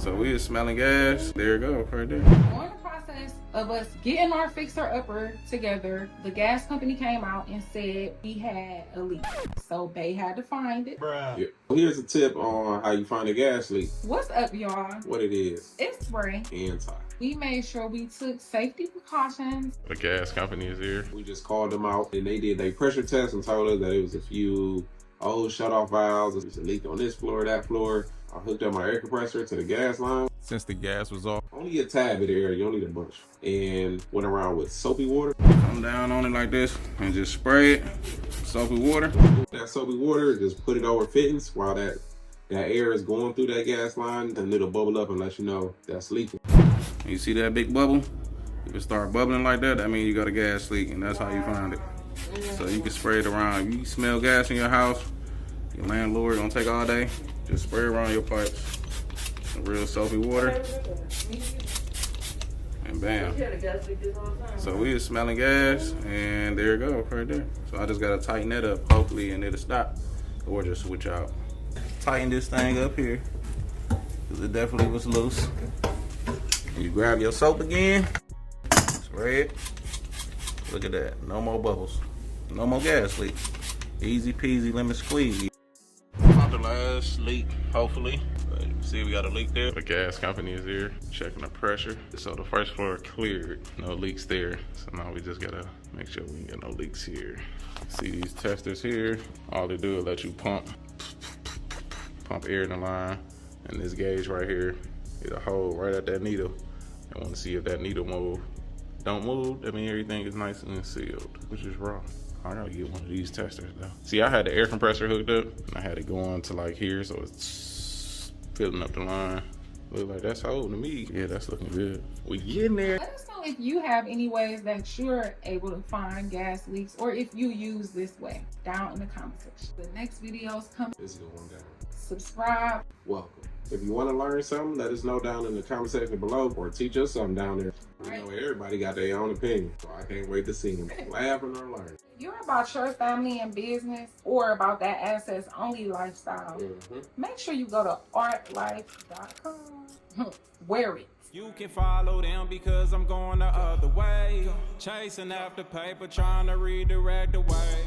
So we was smelling gas. There you go, right there. During the process of us getting our fixer-upper together, the gas company came out and said we had a leak. So Bay had to find it. Bruh. Yeah. Here's a tip on how you find a gas leak. What's up, y'all? What it is. It's spray. Anti. We made sure we took safety precautions. The gas company is here. We just called them out and they did their pressure test and told us that it was a few old shut-off valves. There was a leak on this floor, that floor. I hooked up my air compressor to the gas line. Since the gas was off, only a tad bit of air, you don't need a bunch. And went around with soapy water. Come down on it like this and just spray it. Soapy water. That soapy water, just put it over fittings while that air is going through that gas line, and it'll bubble up and let you know that's leaking. You see that big bubble? If it start bubbling like that, that means you got a gas leak, and that's how you find it. So you can spray it around. If you smell gas in your house, your landlord don't take all day, just spray around your pipes. Some real soapy water. And bam. So we was smelling gas, and there you go, right there. So I just gotta tighten that up, hopefully, and it'll stop. Or just switch out. Tighten this thing up here, because it definitely was loose. You grab your soap again, spray it. Look at that, no more bubbles. No more gas leak. Easy peasy lemon squeezy. Found the last leak, hopefully. But you see we got a leak there. The gas company is here, checking the pressure. So the first floor cleared, no leaks there. So now we just gotta make sure we ain't got no leaks here. See these testers here? All they do is let you pump air in the line. And this gauge right here is a hole right at that needle. I want to see if that needle move. Don't move, that means everything is nice and sealed, which is wrong. I gotta get one of these testers though. See, I had the air compressor hooked up, and I had it going to like here, so it's filling up the line. Look like that's holding to me. Yeah, that's looking good. We getting there. Let us know if you have any ways that you're able to find gas leaks, or if you use this way, down in the comment section. The next video's coming. This is going down. Subscribe. Welcome. If you want to learn something, let us know down in the comment section below, or teach us something down there. Right. You know, everybody got their own opinion, so I can't wait to see them laugh and learn. If you're about your family and business, or about that assets only lifestyle, make sure you go to artlife.com. Wear it. You can follow them because I'm going the other way. Chasing after paper, trying to redirect the way.